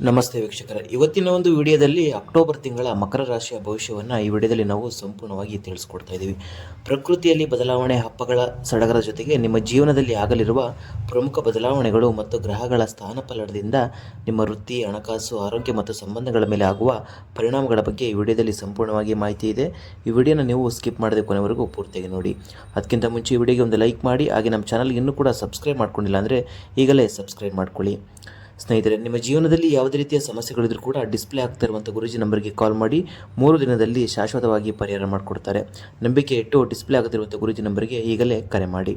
ನಮಸ್ತೆ ವೀಕ್ಷಕರೇ, ಇವತ್ತಿನ ಒಂದು ವಿಡಿಯೋದಲ್ಲಿ ಅಕ್ಟೋಬರ್ ತಿಂಗಳ ಮಕರ ರಾಶಿಯ ಭವಿಷ್ಯವನ್ನು ಈ ವಿಡಿಯೋದಲ್ಲಿ ನಾವು ಸಂಪೂರ್ಣವಾಗಿ ತಿಳಿಸ್ಕೊಡ್ತಾ ಇದ್ದೀವಿ. ಪ್ರಕೃತಿಯಲ್ಲಿ ಬದಲಾವಣೆ, ಹಬ್ಬಗಳ ಸಡಗರ ಜೊತೆಗೆ ನಿಮ್ಮ ಜೀವನದಲ್ಲಿ ಆಗಲಿರುವ ಪ್ರಮುಖ ಬದಲಾವಣೆಗಳು ಮತ್ತು ಗ್ರಹಗಳ ಸ್ಥಾನಪಲ್ಲಟದಿಂದ ನಿಮ್ಮ ವೃತ್ತಿ, ಹಣಕಾಸು, ಆರೋಗ್ಯ ಮತ್ತು ಸಂಬಂಧಗಳ ಮೇಲೆ ಆಗುವ ಪರಿಣಾಮಗಳ ಬಗ್ಗೆ ಈ ವಿಡಿಯೋದಲ್ಲಿ ಸಂಪೂರ್ಣವಾಗಿ ಮಾಹಿತಿ ಇದೆ. ಈ ವಿಡಿಯೋನ ನೀವು ಸ್ಕಿಪ್ ಮಾಡದೆ ಕೊನೆವರೆಗೂ ಪೂರ್ತಿಯಾಗಿ ನೋಡಿ. ಅದಕ್ಕಿಂತ ಮುಂಚೆ ಈ ವಿಡಿಯೋಗೆ ಒಂದು ಲೈಕ್ ಮಾಡಿ, ಹಾಗೆ ನಮ್ಮ ಚಾನಲ್ಗೆ ಇನ್ನೂ ಕೂಡ ಸಬ್ಸ್ಕ್ರೈಬ್ ಮಾಡ್ಕೊಂಡಿಲ್ಲ ಅಂದರೆ ಈಗಲೇ ಸಬ್ಸ್ಕ್ರೈಬ್ ಮಾಡ್ಕೊಳ್ಳಿ. ಸ್ನೇಹಿತರೆ, ನಿಮ್ಮ ಜೀವನದಲ್ಲಿ ಯಾವುದೇ ರೀತಿಯ ಸಮಸ್ಯೆಗಳಿದ್ರೂ ಕೂಡ ಡಿಸ್ಪ್ಲೇ ಆಗ್ತಾ ಇರುವಂಥ ಗುರೂಜಿ ನಂಬರ್ಗೆ ಕಾಲ್ ಮಾಡಿ 3 ದಿನದಲ್ಲಿ ಶಾಶ್ವತವಾಗಿ ಪರಿಹಾರ ಮಾಡಿಕೊಡ್ತಾರೆ. ನಂಬಿಕೆ ಇಟ್ಟು ಡಿಸ್ಪ್ಲೇ ಆಗುತ್ತಿರುವಂಥ ಗುರೂಜಿ ನಂಬರ್ಗೆ ಈಗಲೇ ಕರೆ ಮಾಡಿ.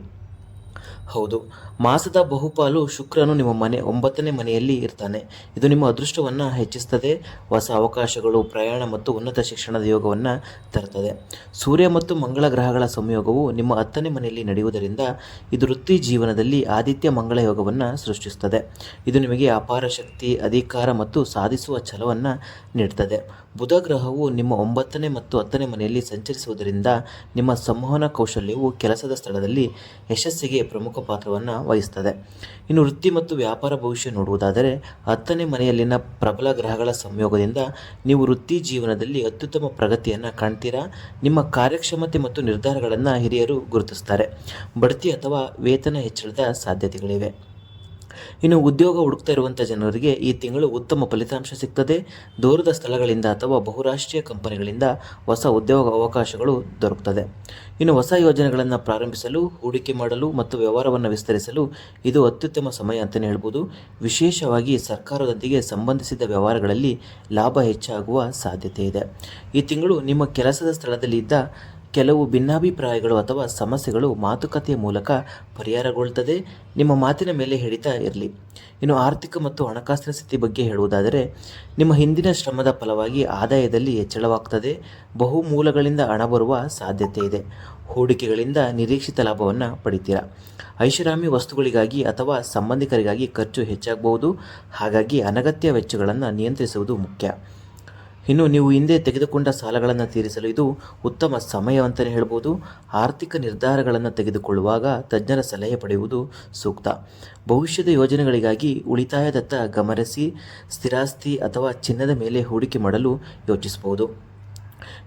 ಹೌದು, ಮಾಸದ ಬಹುಪಾಲು ಶುಕ್ರನು ನಿಮ್ಮ 9ನೇ ಮನೆಯಲ್ಲಿ ಇರ್ತಾನೆ. ಇದು ನಿಮ್ಮ ಅದೃಷ್ಟವನ್ನು ಹೆಚ್ಚಿಸ್ತದೆ, ಹೊಸ ಅವಕಾಶಗಳು, ಪ್ರಯಾಣ ಮತ್ತು ಉನ್ನತ ಶಿಕ್ಷಣದ ಯೋಗವನ್ನು ತರುತ್ತದೆ. ಸೂರ್ಯ ಮತ್ತು ಮಂಗಳ ಗ್ರಹಗಳ ಸಂಯೋಗವು ನಿಮ್ಮ 10ನೇ ಮನೆಯಲ್ಲಿ ನಡೆಯುವುದರಿಂದ ಇದು ವೃತ್ತಿ ಜೀವನದಲ್ಲಿ ಆದಿತ್ಯ ಮಂಗಳ ಯೋಗವನ್ನು ಸೃಷ್ಟಿಸುತ್ತದೆ. ಇದು ನಿಮಗೆ ಅಪಾರ ಶಕ್ತಿ, ಅಧಿಕಾರ ಮತ್ತು ಸಾಧಿಸುವ ಛಲವನ್ನು ನೀಡುತ್ತದೆ. ಬುಧ ಗ್ರಹವು ನಿಮ್ಮ 9ನೇ ಮತ್ತು 10ನೇ ಮನೆಯಲ್ಲಿ ಸಂಚರಿಸುವುದರಿಂದ ನಿಮ್ಮ ಸಂವಹನ ಕೌಶಲ್ಯವು ಕೆಲಸದ ಸ್ಥಳದಲ್ಲಿ ಯಶಸ್ಸಿಗೆ ಪ್ರಮುಖ ಪಾತ್ರವನ್ನು ವಹಿಸುತ್ತದೆ. ಇನ್ನು ವೃತ್ತಿ ಮತ್ತು ವ್ಯಾಪಾರ ಭವಿಷ್ಯ ನೋಡುವುದಾದರೆ 10ನೇ ಮನೆಯಲ್ಲಿನ ಪ್ರಬಲ ಗ್ರಹಗಳ ಸಂಯೋಗದಿಂದ ನೀವು ವೃತ್ತಿ ಜೀವನದಲ್ಲಿ ಅತ್ಯುತ್ತಮ ಪ್ರಗತಿಯನ್ನು ಕಾಣ್ತೀರಾ. ನಿಮ್ಮ ಕಾರ್ಯಕ್ಷಮತೆ ಮತ್ತು ನಿರ್ಧಾರಗಳನ್ನು ಹಿರಿಯರು ಗುರುತಿಸುತ್ತಾರೆ. ಬಡ್ತಿ ಅಥವಾ ವೇತನ ಹೆಚ್ಚಳದ ಸಾಧ್ಯತೆಗಳಿವೆ. ಇನ್ನು ಉದ್ಯೋಗ ಹುಡುಕ್ತಾ ಇರುವಂಥ ಜನರಿಗೆ ಈ ತಿಂಗಳು ಉತ್ತಮ ಫಲಿತಾಂಶ ಸಿಗ್ತದೆ. ದೂರದ ಸ್ಥಳಗಳಿಂದ ಅಥವಾ ಬಹುರಾಷ್ಟ್ರೀಯ ಕಂಪನಿಗಳಿಂದ ಹೊಸ ಉದ್ಯೋಗ ಅವಕಾಶಗಳು ದೊರಕುತ್ತದೆ. ಇನ್ನು ಹೊಸ ಯೋಜನೆಗಳನ್ನು ಪ್ರಾರಂಭಿಸಲು, ಹೂಡಿಕೆ ಮಾಡಲು ಮತ್ತು ವ್ಯವಹಾರವನ್ನು ವಿಸ್ತರಿಸಲು ಇದು ಅತ್ಯುತ್ತಮ ಸಮಯ ಅಂತಲೇ ಹೇಳ್ಬೋದು. ವಿಶೇಷವಾಗಿ ಸರ್ಕಾರದೊಂದಿಗೆ ಸಂಬಂಧಿಸಿದ ವ್ಯವಹಾರಗಳಲ್ಲಿ ಲಾಭ ಹೆಚ್ಚಾಗುವ ಸಾಧ್ಯತೆ ಇದೆ. ಈ ತಿಂಗಳು ನಿಮ್ಮ ಕೆಲಸದ ಸ್ಥಳದಲ್ಲಿ ಇದ್ದ ಕೆಲವು ಭಿನ್ನಾಭಿಪ್ರಾಯಗಳು ಅಥವಾ ಸಮಸ್ಯೆಗಳು ಮಾತುಕತೆಯ ಮೂಲಕ ಪರಿಹಾರಗೊಳ್ಳುತ್ತದೆ. ನಿಮ್ಮ ಮಾತಿನ ಮೇಲೆ ಹಿಡಿತ ಇರಲಿ. ಇನ್ನು ಆರ್ಥಿಕ ಮತ್ತು ಹಣಕಾಸಿನ ಸ್ಥಿತಿ ಬಗ್ಗೆ ಹೇಳುವುದಾದರೆ ನಿಮ್ಮ ಹಿಂದಿನ ಶ್ರಮದ ಫಲವಾಗಿ ಆದಾಯದಲ್ಲಿ ಹೆಚ್ಚಳವಾಗ್ತದೆ. ಬಹು ಮೂಲಗಳಿಂದ ಹಣ ಬರುವ ಸಾಧ್ಯತೆ ಇದೆ. ಹೂಡಿಕೆಗಳಿಂದ ನಿರೀಕ್ಷಿತ ಲಾಭವನ್ನು ಪಡಿತೀರಾ. ಐಷಾರಾಮಿ ವಸ್ತುಗಳಿಗಾಗಿ ಅಥವಾ ಸಂಬಂಧಿಕರಿಗಾಗಿ ಖರ್ಚು ಹೆಚ್ಚಾಗಬಹುದು. ಹಾಗಾಗಿ ಅನಗತ್ಯ ವೆಚ್ಚಗಳನ್ನು ನಿಯಂತ್ರಿಸುವುದು ಮುಖ್ಯ. ಇನ್ನು ನೀವು ಹಿಂದೆ ತೆಗೆದುಕೊಂಡ ಸಾಲಗಳನ್ನು ತೀರಿಸಲು ಇದು ಉತ್ತಮ ಸಮಯ ಅಂತಲೇ ಹೇಳ್ಬೋದು. ಆರ್ಥಿಕ ನಿರ್ಧಾರಗಳನ್ನು ತೆಗೆದುಕೊಳ್ಳುವಾಗ ತಜ್ಞರ ಸಲಹೆ ಪಡೆಯುವುದು ಸೂಕ್ತ. ಭವಿಷ್ಯದ ಯೋಜನೆಗಳಿಗಾಗಿ ಉಳಿತಾಯದತ್ತ ಗಮನಿಸಿ. ಸ್ಥಿರಾಸ್ತಿ ಅಥವಾ ಚಿನ್ನದ ಮೇಲೆ ಹೂಡಿಕೆ ಮಾಡಲು ಯೋಚಿಸಬಹುದು.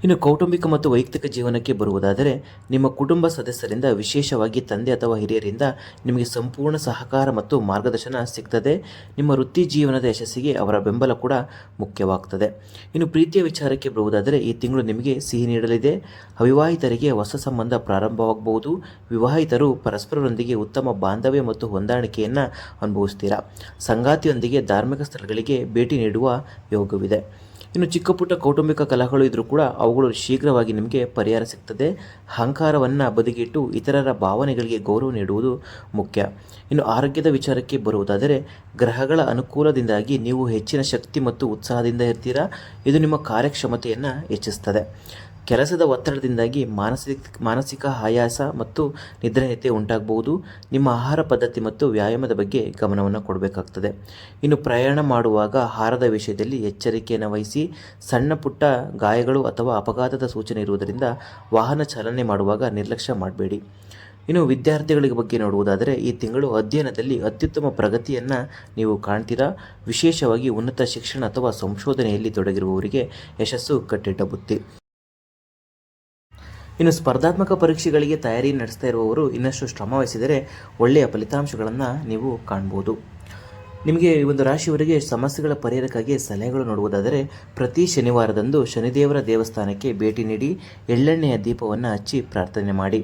ಇನ್ನು ಕೌಟುಂಬಿಕ ಮತ್ತು ವೈಯಕ್ತಿಕ ಜೀವನಕ್ಕೆ ಬರುವುದಾದರೆ ನಿಮ್ಮ ಕುಟುಂಬ ಸದಸ್ಯರಿಂದ, ವಿಶೇಷವಾಗಿ ತಂದೆ ಅಥವಾ ಹಿರಿಯರಿಂದ ನಿಮಗೆ ಸಂಪೂರ್ಣ ಸಹಕಾರ ಮತ್ತು ಮಾರ್ಗದರ್ಶನ ಸಿಗ್ತದೆ. ನಿಮ್ಮ ವೃತ್ತಿ ಜೀವನದ ಯಶಸ್ಸಿಗೆ ಅವರ ಬೆಂಬಲ ಕೂಡ ಮುಖ್ಯವಾಗ್ತದೆ. ಇನ್ನು ಪ್ರೀತಿಯ ವಿಚಾರಕ್ಕೆ ಬರುವುದಾದರೆ ಈ ತಿಂಗಳು ನಿಮಗೆ ಸಿಹಿ ನೀಡಲಿದೆ. ಅವಿವಾಹಿತರಿಗೆ ಹೊಸ ಸಂಬಂಧ ಪ್ರಾರಂಭವಾಗಬಹುದು. ವಿವಾಹಿತರು ಪರಸ್ಪರರೊಂದಿಗೆ ಉತ್ತಮ ಬಾಂಧವ್ಯ ಮತ್ತು ಹೊಂದಾಣಿಕೆಯನ್ನು ಅನುಭವಿಸ್ತೀರಾ. ಸಂಗಾತಿಯೊಂದಿಗೆ ಧಾರ್ಮಿಕ ಸ್ಥಳಗಳಿಗೆ ಭೇಟಿ ನೀಡುವ ಯೋಗವಿದೆ. ಇನ್ನು ಚಿಕ್ಕ ಪುಟ್ಟ ಕೌಟುಂಬಿಕ ಕಲಹಗಳು ಇದ್ದರೂ ಕೂಡ ಅವುಗಳು ಶೀಘ್ರವಾಗಿ ನಿಮಗೆ ಪರಿಹಾರ ಸಿಗ್ತದೆ. ಅಹಂಕಾರವನ್ನು ಬದಿಗಿಟ್ಟು ಇತರರ ಭಾವನೆಗಳಿಗೆ ಗೌರವ ನೀಡುವುದು ಮುಖ್ಯ. ಇನ್ನು ಆರೋಗ್ಯದ ವಿಚಾರಕ್ಕೆ ಬರುವುದಾದರೆ ಗ್ರಹಗಳ ಅನುಕೂಲದಿಂದಾಗಿ ನೀವು ಹೆಚ್ಚಿನ ಶಕ್ತಿ ಮತ್ತು ಉತ್ಸಾಹದಿಂದ ಇರ್ತೀರಾ. ಇದು ನಿಮ್ಮ ಕಾರ್ಯಕ್ಷಮತೆಯನ್ನು ಹೆಚ್ಚಿಸುತ್ತದೆ. ಕೆಲಸದ ಒತ್ತಡದಿಂದಾಗಿ ಮಾನಸಿಕ ಆಯಾಸ ಮತ್ತು ನಿದ್ರಾಹೀನತೆ ಉಂಟಾಗಬಹುದು. ನಿಮ್ಮ ಆಹಾರ ಪದ್ಧತಿ ಮತ್ತು ವ್ಯಾಯಾಮದ ಬಗ್ಗೆ ಗಮನವನ್ನು ಕೊಡಬೇಕಾಗ್ತದೆ. ಇನ್ನು ಪ್ರಯಾಣ ಮಾಡುವಾಗ ಆಹಾರದ ವಿಷಯದಲ್ಲಿ ಎಚ್ಚರಿಕೆಯನ್ನು ವಹಿಸಿ. ಸಣ್ಣ ಪುಟ್ಟ ಗಾಯಗಳು ಅಥವಾ ಅಪಘಾತದ ಸೂಚನೆ ಇರುವುದರಿಂದ ವಾಹನ ಚಾಲನೆ ಮಾಡುವಾಗ ನಿರ್ಲಕ್ಷ್ಯ ಮಾಡಬೇಡಿ. ಇನ್ನು ವಿದ್ಯಾರ್ಥಿಗಳಿಗೆ ಬಗ್ಗೆ ನೋಡುವುದಾದರೆ ಈ ತಿಂಗಳು ಅಧ್ಯಯನದಲ್ಲಿ ಅತ್ಯುತ್ತಮ ಪ್ರಗತಿಯನ್ನು ನೀವು ಕಾಣ್ತೀರಾ. ವಿಶೇಷವಾಗಿ ಉನ್ನತ ಶಿಕ್ಷಣ ಅಥವಾ ಸಂಶೋಧನೆಯಲ್ಲಿ ತೊಡಗಿರುವವರಿಗೆ ಯಶಸ್ಸು ಕಟ್ಟಿಟ್ಟ ಬುತ್ತಿ. ಇನ್ನು ಸ್ಪರ್ಧಾತ್ಮಕ ಪರೀಕ್ಷೆಗಳಿಗೆ ತಯಾರಿ ನಡೆಸ್ತಾ ಇರುವವರು ಇನ್ನಷ್ಟು ಶ್ರಮ ವಹಿಸಿದರೆ ಒಳ್ಳೆಯ ಫಲಿತಾಂಶಗಳನ್ನು ನೀವು ಕಾಣ್ಬೋದು. ನಿಮಗೆ ಈ ಒಂದು ರಾಶಿಯವರಿಗೆ ಸಮಸ್ಯೆಗಳ ಪರಿಹಾರಕ್ಕಾಗಿ ಸಲಹೆಗಳು ನೋಡುವುದಾದರೆ ಪ್ರತಿ ಶನಿವಾರದಂದು ಶನಿದೇವರ ದೇವಸ್ಥಾನಕ್ಕೆ ಭೇಟಿ ನೀಡಿ ಎಳ್ಳೆಣ್ಣೆಯ ದೀಪವನ್ನು ಹಚ್ಚಿ ಪ್ರಾರ್ಥನೆ ಮಾಡಿ.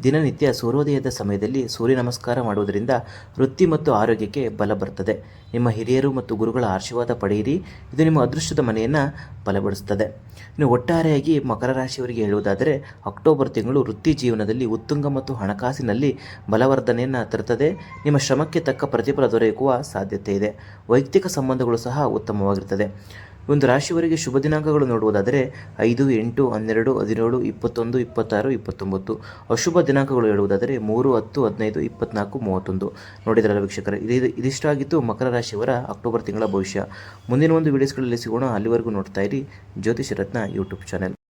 ದಿನನಿತ್ಯ ಸೂರ್ಯೋದಯದ ಸಮಯದಲ್ಲಿ ಸೂರ್ಯ ನಮಸ್ಕಾರ ಮಾಡುವುದರಿಂದ ವೃತ್ತಿ ಮತ್ತು ಆರೋಗ್ಯಕ್ಕೆ ಬಲ ಬರ್ತದೆ. ನಿಮ್ಮ ಹಿರಿಯರು ಮತ್ತು ಗುರುಗಳ ಆಶೀರ್ವಾದ ಪಡೆಯಿರಿ. ಇದು ನಿಮ್ಮ ಅದೃಷ್ಟದ ಮನೆಯನ್ನು ಬಲಪಡಿಸುತ್ತದೆ. ಇನ್ನು ಒಟ್ಟಾರೆಯಾಗಿ ಮಕರ ರಾಶಿಯವರಿಗೆ ಹೇಳುವುದಾದರೆ ಅಕ್ಟೋಬರ್ ತಿಂಗಳು ವೃತ್ತಿ ಜೀವನದಲ್ಲಿ ಉತ್ತುಂಗ ಮತ್ತು ಹಣಕಾಸಿನಲ್ಲಿ ಬಲವರ್ಧನೆಯನ್ನು ತರುತ್ತದೆ. ನಿಮ್ಮ ಶ್ರಮಕ್ಕೆ ತಕ್ಕ ಪ್ರತಿಫಲ ದೊರೆಯುವ ಸಾಧ್ಯತೆ ಇದೆ. ವೈಯಕ್ತಿಕ ಸಂಬಂಧಗಳು ಸಹ ಉತ್ತಮವಾಗಿರುತ್ತದೆ. ಒಂದು ರಾಶಿಯವರಿಗೆ ಶುಭ ದಿನಾಂಕಗಳು ನೋಡುವುದಾದರೆ 5, 8, 12, 17, 21, 26, 29. ಅಶುಭ ದಿನಾಂಕಗಳು ಹೇಳುವುದಾದರೆ 3, 10, 15, 24, 31. ನೋಡಿದ್ರಲ್ಲ ವೀಕ್ಷಕರೇ, ಇದಿಷ್ಟಾಗಿತ್ತು ಮಕರ ರಾಶಿಯವರ ಅಕ್ಟೋಬರ್ ತಿಂಗಳ ಭವಿಷ್ಯ. ಮುಂದಿನ ಒಂದು ವಿಡಿಯೋಸ್ಗಳಲ್ಲಿ ಸಿಗೋಣ. ಅಲ್ಲಿವರೆಗೂ ನೋಡ್ತಾ ಇರಿ ಜ್ಯೋತಿಷ ರತ್ನ ಯೂಟ್ಯೂಬ್ ಚಾನೆಲ್.